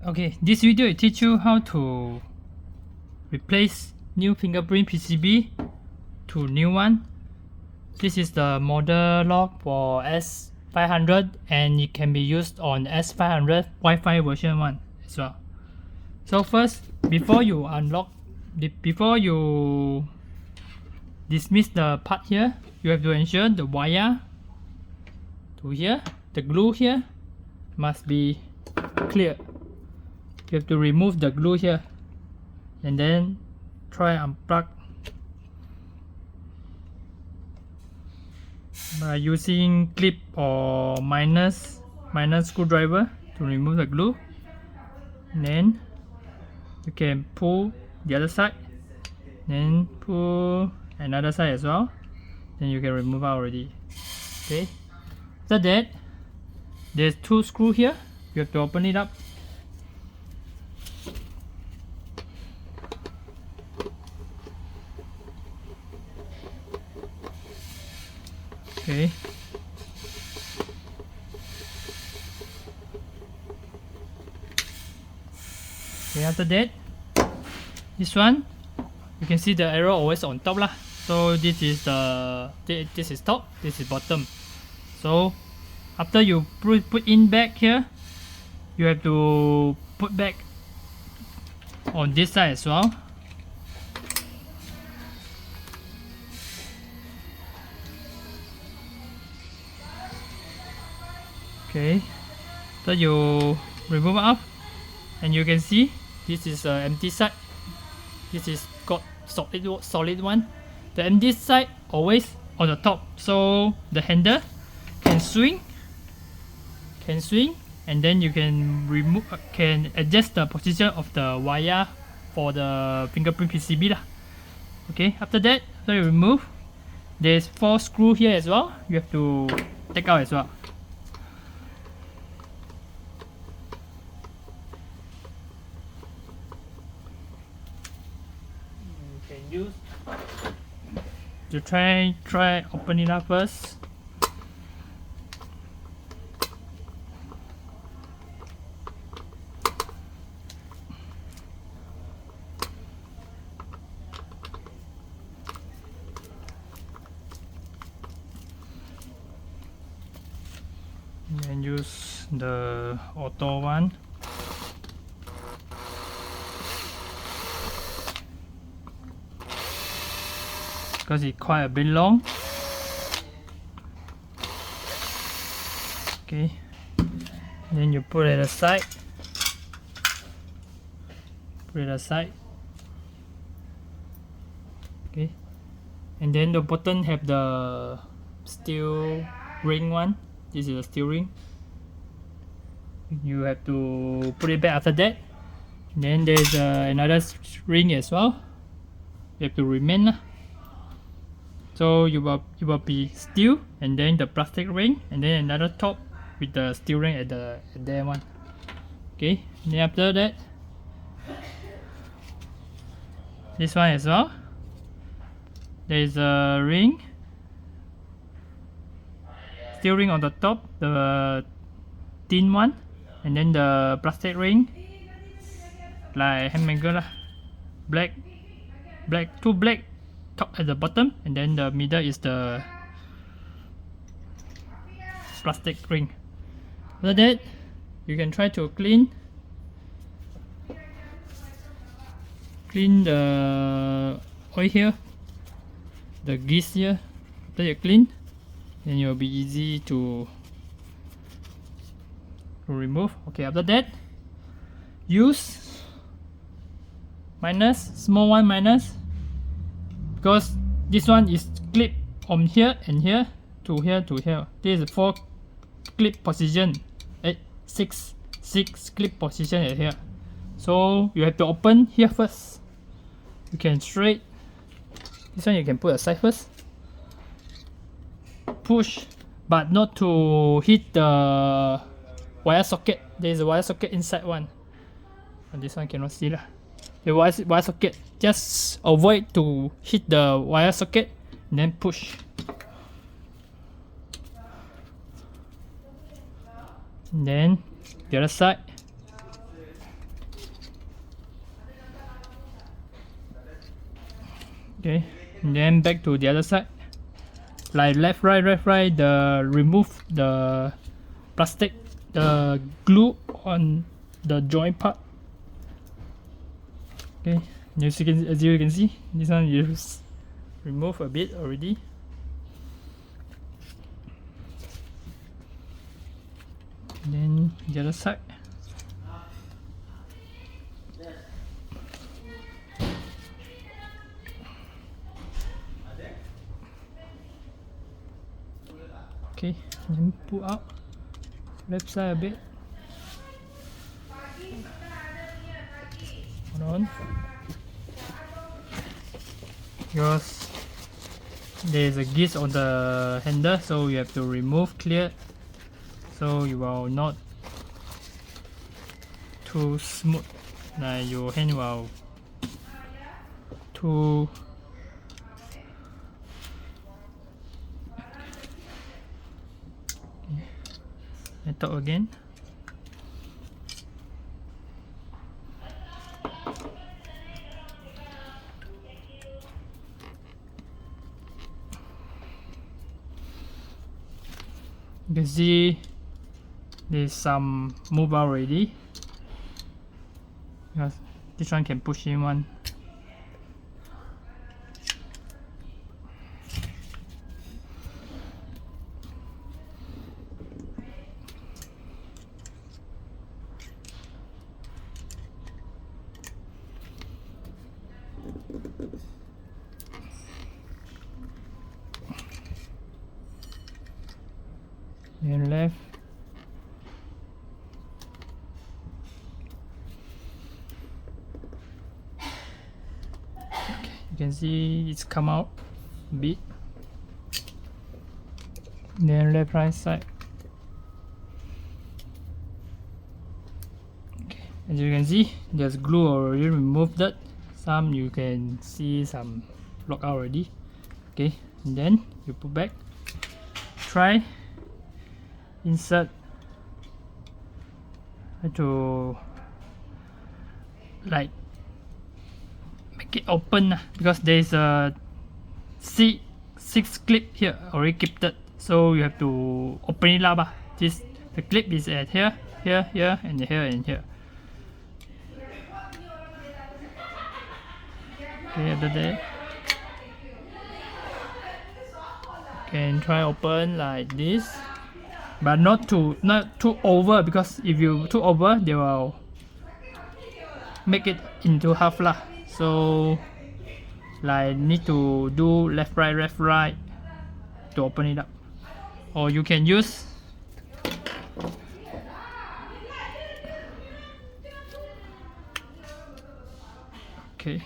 Okay, this video will teach you how to replace new fingerprint PCB to new one. This is the model log for S500 and it can be used on S500 Wi-Fi version 1 as well. So first, before you dismiss the part here, you have to ensure the wire to here, the glue here must be clear. You have to remove the glue here and then try unplug by using clip or minus screwdriver to remove the glue. And then you can pull the other side, then pull another side as well, then you can remove out already. Okay, after that there's two screws here, you have to open it up. Okay, after that, this one you can see the arrow always on top lah. So this is this is top, this is bottom. So after you put in back here, you have to put back on this side as well. Okay, so you remove it up and you can see this is an empty side. This is got solid one. The empty side always on the top, so the handle can swing, and then you can adjust the position of the wire for the fingerprint PCB lah. Okay, after that, so you remove. There's 4 screws here as well. You have to take out as well. Use to try open it up first. And use the auto one. Because it's quite a bit long. Okay, then you put it aside. Okay, and then the button have the steel ring one. This is a steel ring. You have to put it back after that. Then there's another ring as well. You have to remain lah. So you will be steel and then the plastic ring and then another top with the steel ring at there one. Okay, then after that, this one as well. There is a ring, steel ring on the top, the thin one, and then the plastic ring, like handmaker lah, two black top at the bottom, and then the middle is the plastic ring. After that, you can try to clean the oil here, the grease here. After you clean, then it will be easy to remove. Okay, after that, use small one minus, because this one is clip from here and here to here to here. This is 4 clip position, 6 clip position at here. So you have to open here first. You can straight. This one you can put aside first. Push, but not to hit the wire socket. There is a wire socket inside one. And this one cannot see lah. The wire socket, just avoid to hit the wire socket and then push. And then the other side, Okay, and then back to the other side. Like left, right, remove the plastic, the glue on the joint part. Okay, as you can see, this one you remove a bit already. And then the other side. Okay, then pull out left side a bit. Hold on. Because there's a grease on the handle, so you have to remove, clear, so you will not too smooth. Like your hand will too top again. You can see there's some move out already. Because this one can push in one. Then left. Okay, you can see it's come out a bit. Then left, right side. Okay, as you can see, there's glue already removed. That some you can see some block out already. Okay, and then you put back. Try insert to like make it open because there's a six clip here already kept it, so you have to open it up. The clip is at here, here, and here and here. Okay, after that you can try open like this, but not too over, because if you too over, they will make it into half lah. So like need to do left right to open it up, or you can use okay,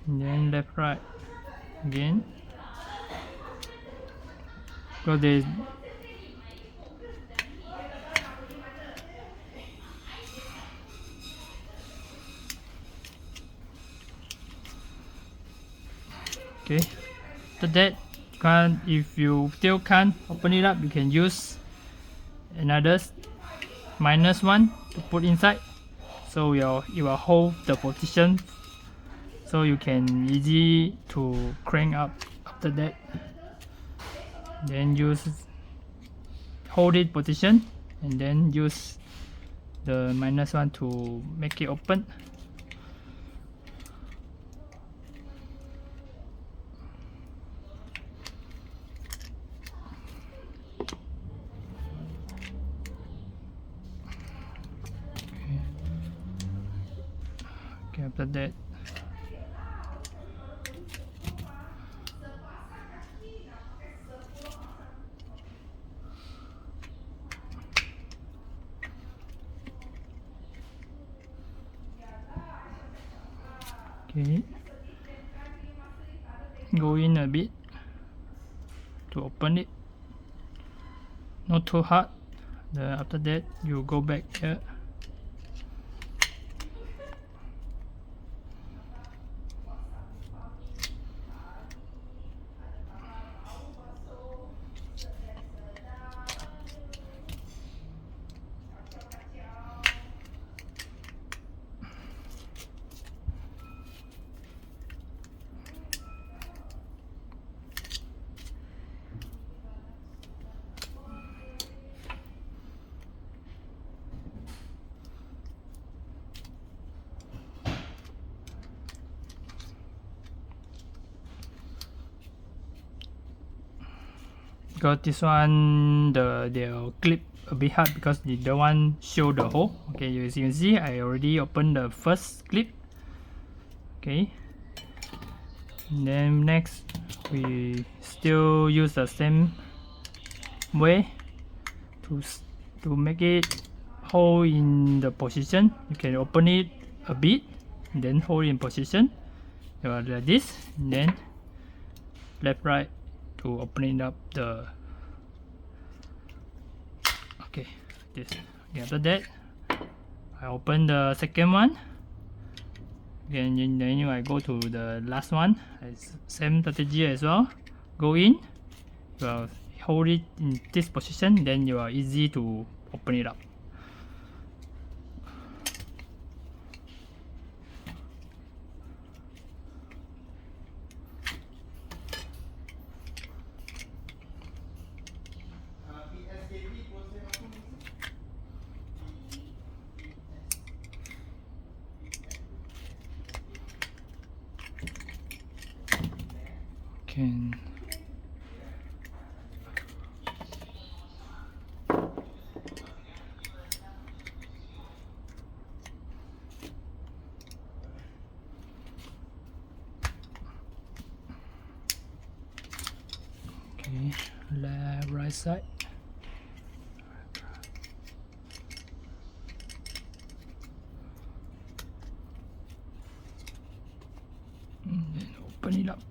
and then left right again, because they okay. After that, if you still can't open it up, you can use another -1 to put inside, so it will hold the position, so you can easy to crank up. After that, then hold it position, and then use the -1 to make it open. Okay, after that, okay, go in a bit to open it, not too hard. After that, you go back here. because this one they'll clip a bit hard because they don't want show the hole. Okay, as you can see, I already opened the first clip. Okay, and then next we still use the same way to make it hold in the position. You can open it a bit, then hold in position like this, and then left right to open it up the okay this. Okay, after that I open the second one again, and then I go to the last one. Same strategy as well. Go in, well, hold it in this position, then you are easy to open it up. Can okay, left right side. And then open it up.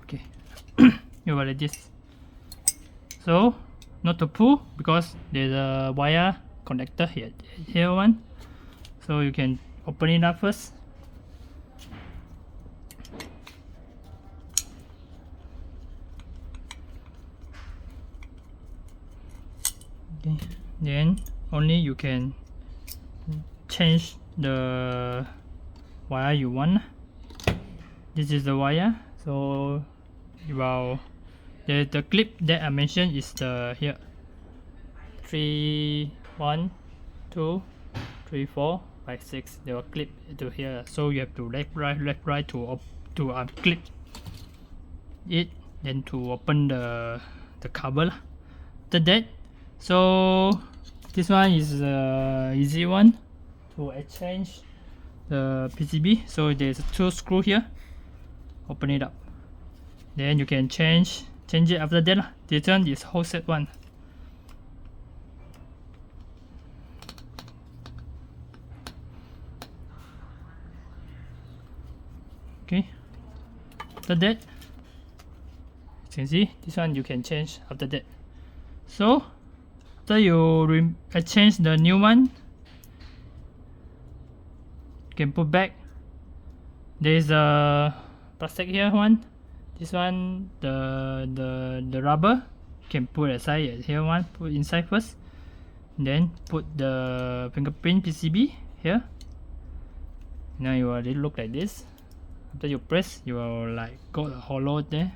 Okay, you are like this. So not to pull because there's a wire connector here one. So you can open it up first. Okay, then only you can change the wire you want. This is the wire. So well, the clip that I mentioned is the here 3 1 2 3 4 5 6. They will clip to here. So you have to left right to unclip it, then to open the cover. After that, so this one is the easy one to exchange the PCB. So there's 2 screws here. Open it up, then you can change it after that. This one is whole set one. Okay, after that you can see this one you can change after that. So after you exchange the new one, you can put back. There is a plastic here one. This one, the rubber, you can put aside here one. Put inside first, then put the fingerprint PCB here. Now you already look like this. After you press, you will like got a hollow there.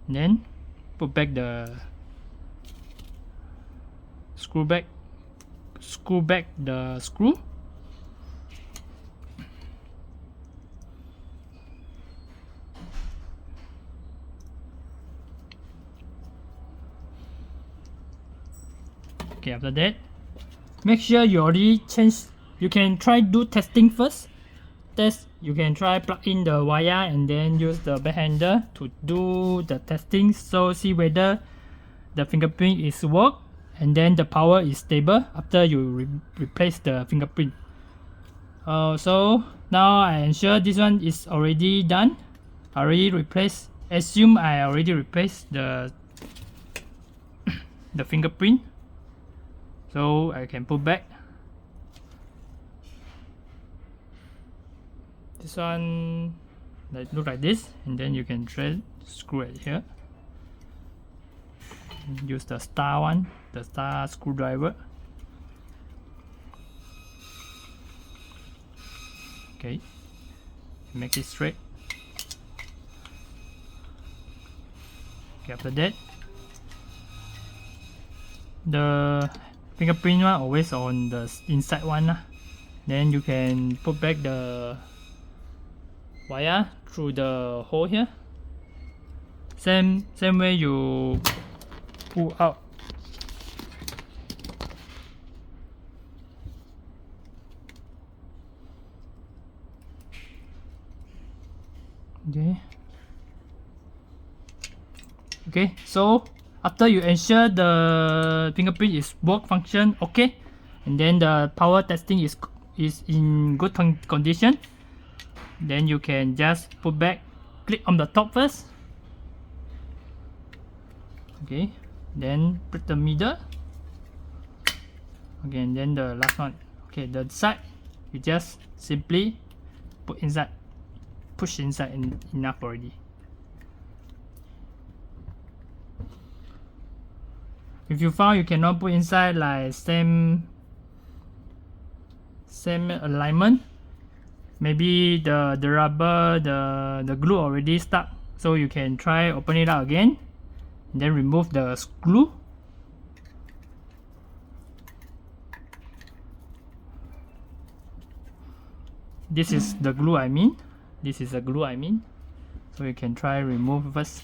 Then put back the screw back the screw. Okay, after that, make sure you already change. You can try do testing first. You can try plug in the wire and then use the back handle to do the testing. So see whether the fingerprint is work and then the power is stable after you replace the fingerprint. So now I ensure this one is already done. I already replaced. Assume I already replaced the fingerprint. So I can put back. This one look like this, and then you can thread screw it here. Use the star one, the star screwdriver. Okay, make it straight. Okay, after that, the fingerprint one always on the inside one. Then you can put back the wire through the hole here. Same way you pull out. Okay, so after you ensure the fingerprint is work function okay, and then the power testing is in good condition, then you can just put back, click on the top first, okay, then put the middle, okay, and then the last one, okay, the side you just simply put inside, push inside, and enough already. If you found you cannot put inside like same alignment, maybe the rubber, the glue already stuck, so you can try open it out again and then remove the glue. This is the glue I mean. This is the glue I mean. So you can try remove first,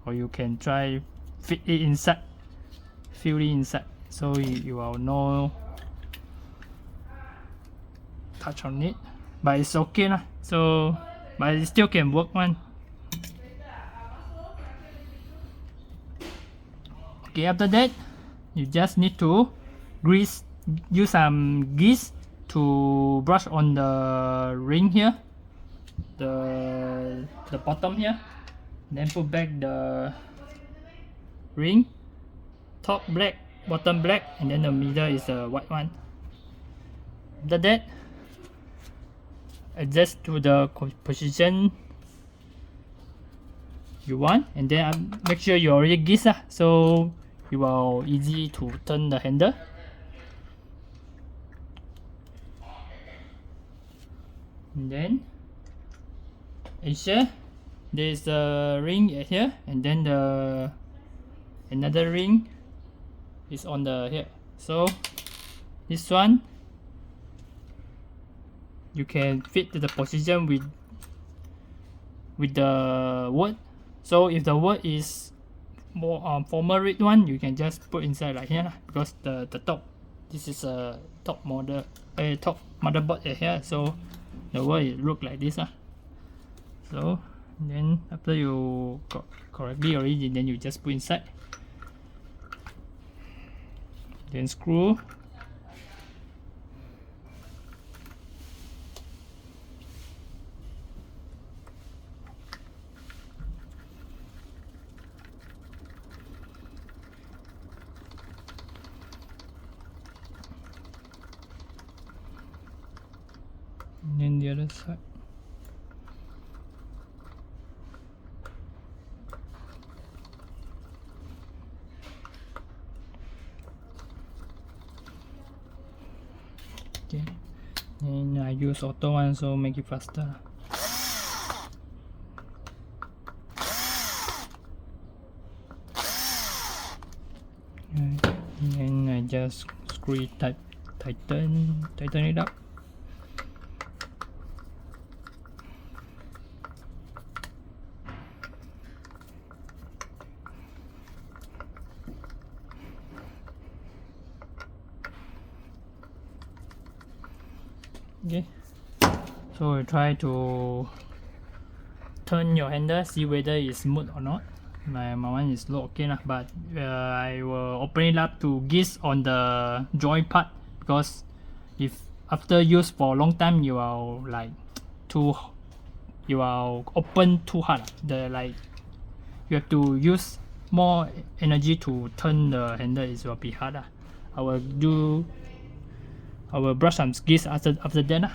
or you can try fit it inside, fill it inside, so you will no touch on it, but it's okay lah. So but it still can work one. Okay, after that you just need to use some grease to brush on the ring here, the bottom here, then put back the ring, top black, bottom black, and then the middle is the white one. After that, adjust to the position you want, and then make sure you already grease so you will easy to turn the handle. And then ensure there's a ring here, and then another ring is on the here. So this one you can fit to the position with the word. So if the word is more formal read one, you can just put inside like here because the top, this is a top model, top motherboard here, so the word it look like this So then after you got correctly already, then you just put inside, then screw, and then the other side. Okay, and I use auto one, so make it faster. And then I just screw it tight, tighten it up. Okay, so we try to turn your handle, see whether it's smooth or not. My one is low, okay lah, but I will open it up to grease on the joint part, because if after use for a long time you will like you will open too hard. You have to use more energy to turn the handle, it will be hard. I will brush some grease after that.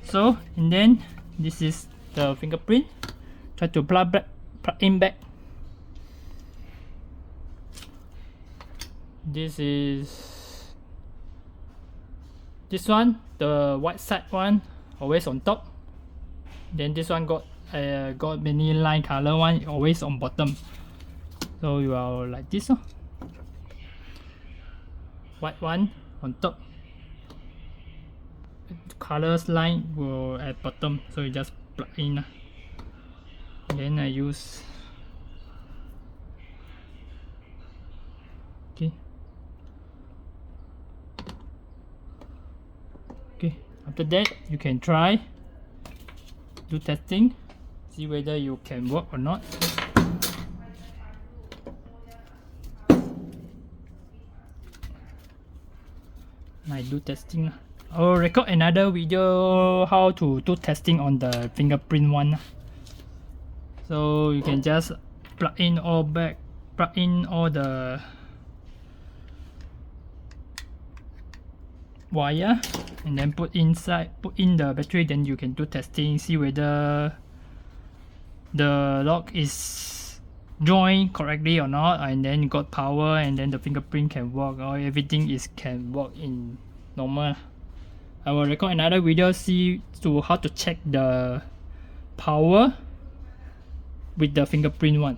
So, and then this is the fingerprint. Try to plug in back. This one, the white side one, always on top. Then this one got many line color one, always on bottom. So you are like this. White one on top. Colors line will at bottom, so you just plug in. Then I use okay. After that, you can try do testing, see whether you can work or not. I do testing. I'll record another video how to do testing on the fingerprint one. So you can just plug in all the wire and then put in the battery, then you can do testing, see whether the lock is joined correctly or not, and then you got power, and then the fingerprint can work, or everything can work in normal. I will record another video how to check the power with the fingerprint one.